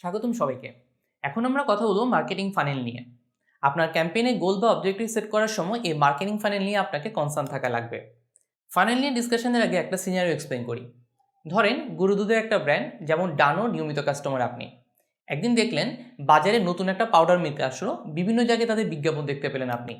স্বাগতম সবাইকে। এখন আমরা কথা বলবো মার্কেটিং ফানেল নিয়ে। আপনার ক্যাম্পেইনে গোল বা অবজেক্টিভ সেট করার সময় এই মার্কেটিং ফানেল নিয়ে আপনাকে কনসার্ন থাকা লাগবে। ফানেল নিয়ে ডিসকাশনের আগে একটা সিনারিও এক্সপ্লেইন করি। ধরেন গরু দুধের একটা ব্র্যান্ড যেমন ডানো নিয়মিত কাস্টমার আপনি। একদিন দেখলেন বাজারে নতুন একটা পাউডার মিল্ক আসলো, বিভিন্ন জায়গায় তাদের বিজ্ঞাপন দেখতে পেলেন আপনি।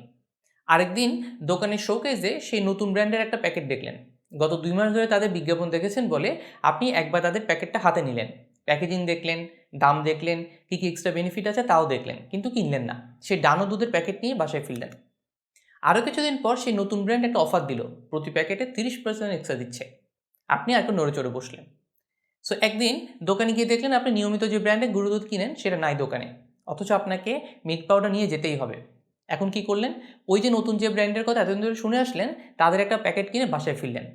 আরেকদিন দোকানের শোকেজে সেই নতুন ব্র্যান্ডের একটা প্যাকেট দেখলেন। গত 2 মাস ধরে তাদের বিজ্ঞাপন দেখেছেন বলে আপনি একবার তাদের প্যাকেটটা হাতে নিলেন, প্যাকেজিং দেখলেন, দাম দেখলেন, কী কী এক্সট্রা বেনিফিট আছে তাও দেখলেন, কিন্তু কিনলেন না। সেই ডানো দুধের প্যাকেট নিয়ে বাসায় ফিরলেন। আরও কিছুদিন পর সেই নতুন ব্র্যান্ড একটা অফার দিল, প্রতি প্যাকেটে 30% এক্সট্রা দিচ্ছে। আপনি আর একটু নড়ে চড়ে বসলেন। সো একদিন দোকানে গিয়ে দেখলেন আপনি নিয়মিত যে ব্র্যান্ডের গরুর দুধ কিনেন সেটা নাই দোকানে, অথচ আপনাকে মিল্ক পাউডার নিয়ে যেতেই হবে। এখন কি করলেন? ওই যে নতুন যে ব্র্যান্ডের কথা এতদিন ধরে শুনে আসলেন, তাদের একটা প্যাকেট কিনে বাসায় ফিরলেন।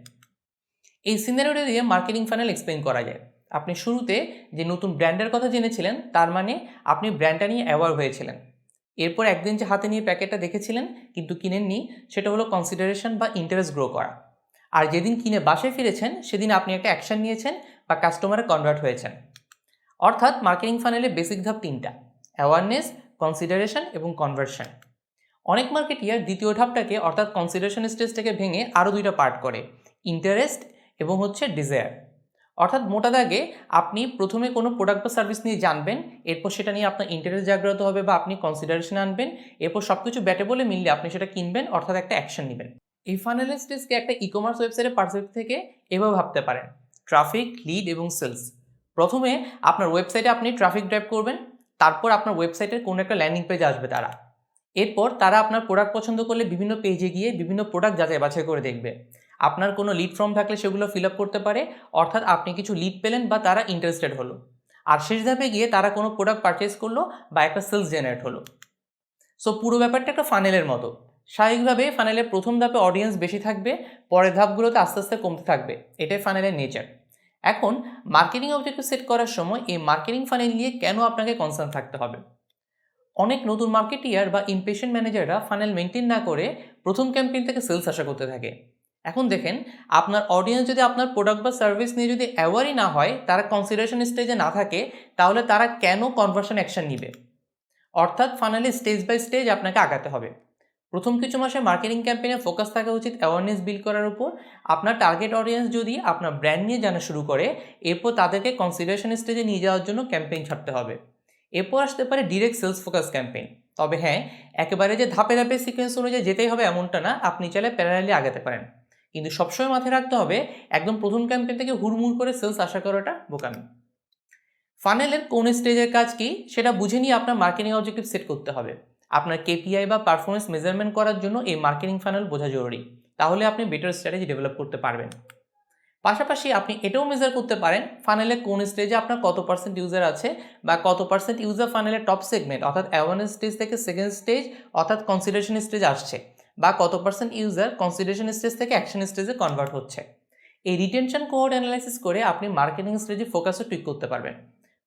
এই সিনারিওটা দিয়ে মার্কেটিং ফানেল এক্সপ্লেইন করা যায়। আপনি শুরুতে যে নতুন ব্র্যান্ডের কথা জেনেছিলেন, তার মানে আপনি ব্র্যান্ডটা নিয়ে অ্যাওয়ার হয়েছিলেন। এরপর একদিন যে হাতে নিয়ে প্যাকেটটা দেখেছিলেন কিন্তু কিনেননি, সেটা হলো কনসিডারেশন বা ইন্টারেস্ট গ্রো করা। আর যেদিন কিনে বাসায় ফিরেছেন সেদিন আপনি একটা অ্যাকশন নিয়েছেন বা কাস্টমারে কনভার্ট হয়েছেন। অর্থাৎ মার্কেটিং ফানেলের বেসিক ধাপ 3টা: অ্যাওয়ারনেস, কনসিডারেশন এবং কনভার্সন। অনেক মার্কেটিয়ার দ্বিতীয় ধাপটাকে অর্থাৎ কনসিডারেশন স্টেজটাকে ভেঙে আরও 2টা পার্ট করে: ইন্টারেস্ট এবং ডিজায়ার। অর্থাৎ মোটা দাগে আপনি প্রথমে কোনো প্রোডাক্ট বা সার্ভিস নিয়ে জানবেন, এরপর সেটা নিয়ে আপনার ইন্টারেস্ট জাগ্রত হবে বা আপনি কনসিডারেশন আনবেন, এরপর সব কিছু ব্যাটে বলে মিললে আপনি সেটা কিনবেন, অর্থাৎ একটা অ্যাকশন নেবেন। এই ফানেলের স্টেজকে একটা ই-কমার্স ওয়েবসাইটের পার্সপেক্টিভ থেকে এভাবে ভাবতে পারেন: ট্রাফিক, লিড এবং সেলস। প্রথমে আপনার ওয়েবসাইটে আপনি ট্রাফিক ড্রাইভ করবেন, তারপর আপনার ওয়েবসাইটের কোনো একটা ল্যান্ডিং পেজে আসবে তারা। এরপর তারা আপনার প্রোডাক্ট পছন্দ করলে বিভিন্ন পেজে গিয়ে বিভিন্ন প্রোডাক্ট যাচাই বাছাই করে দেখবে। আপনার কোনো লিড ফর্ম থাকলে সেগুলো ফিল আপ করতে পারে, অর্থাৎ আপনি কিছু লিড পেলেন বা তারা ইন্টারেস্টেড হলো। আর শেষ ধাপে গিয়ে তারা কোনো প্রোডাক্ট পারচেস করলো বা একটা সেলস জেনারেট হলো। সো পুরো ব্যাপারটা একটা ফানেলের মতো। স্বাভাবিকভাবে ফানেলের প্রথম ধাপে অডিয়েন্স বেশি থাকবে, পরের ধাপগুলোতে আস্তে আস্তে কমতে থাকবে। এটাই ফানেলের নেচার। এখন মার্কেটিং অবজেক্টিভ সেট করার সময় এই মার্কেটিং ফানেল নিয়ে কেন আপনাকে কনসার্ন থাকতে হবে? অনেক নতুন মার্কেটিয়ার বা ইমপ্রেশন ম্যানেজাররা ফানেল মেনটেন না করে প্রথম ক্যাম্পেইন থেকে সেলস আশা করতে থাকে। এখন দেখেন, আপনার অডিয়েন্স যদি আপনার প্রোডাক্ট বা সার্ভিস নিয়ে যদি অ্যাওয়ারই না হয়, তারা কনসিডারেশন স্টেজে না থাকে, তাহলে তারা কেন কনভার্সন অ্যাকশন নিবে? অর্থাৎ ফানেলে স্টেজ বাই স্টেজ আপনাকে আগাতে হবে। প্রথম কিছু মাসে মার্কেটিং ক্যাম্পেইনে ফোকাস থাকা উচিত অ্যাওয়ারনেস বিল্ড করার উপর। আপনার টার্গেট অডিয়েন্স যদি আপনার ব্র্যান্ড নিয়ে জানা শুরু করে, এরপর তাদেরকে কনসিডারেশন স্টেজে নিয়ে যাওয়ার জন্য ক্যাম্পেইন ছাড়তে হবে। এরপর আসতে পারে ডিরেক্ট সেলস ফোকাস ক্যাম্পেইন। তবে হ্যাঁ, একেবারে যে ধাপে ধাপে সিকোয়েন্স অনুযায়ী যেতেই হবে এমনটা না, আপনি চাইলে প্যারালালি আগাতে পারেন। কিন্তু সবসময় মাথায় রাখতে হবে, একদম প্রথম ক্যাম্পেইন থেকে হুড়মুড় করে সেলস আশা করাটা বোকামি। ফানেলের কোন স্টেজের কাজ কি সেটা বুঝে নিয়ে আপনার মার্কেটিং অবজেক্টিভ সেট করতে হবে। আপনার কেপিআই বা পারফরমেন্স মেজারমেন্ট করার জন্য এই মার্কেটিং ফানেল বোঝা জরুরি। তাহলে আপনি বেটার স্ট্র্যাটেজি ডেভেলপ করতে পারবেন। পাশাপাশি আপনি এটাও মেজার করতে পারেন ফানেলে কোন স্টেজে আপনার কত পার্সেন্ট ইউজার আছে বা কত পার্সেন্ট ইউজার ফানেলের টপ সেগমেন্ট অর্থাৎ অ্যাওয়ারনেস স্টেজ থেকে সেকেন্ড স্টেজ অর্থাৎ কনসিডারেশন স্টেজ আসছে, বা কত পার্সেন্ট ইউজার কনসিডারেশন স্টেজ থেকে অ্যাকশন স্টেজে কনভার্ট হচ্ছে। এই রিটেনশন কোহর্ট অ্যানালাইসিস করে আপনি মার্কেটিং স্টেজে ফোকাসও টুইক করতে পারবেন।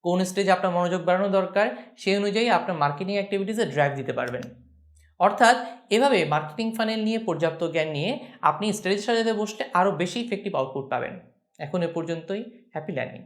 কোন স্টেজে আপনার মনোযোগ বাড়ানো দরকার সেই অনুযায়ী আপনার মার্কেটিং অ্যাক্টিভিটিসে ড্রাইভ দিতে পারবেন। অর্থাৎ এভাবে মার্কেটিং ফানেল নিয়ে পর্যাপ্ত জ্ঞান নিয়ে আপনি স্ট্র্যাটেজি সাজাতে বসলে আরও বেশি ইফেক্টিভ আউটপুট পাবেন। এখন এ পর্যন্তই। Happy learning.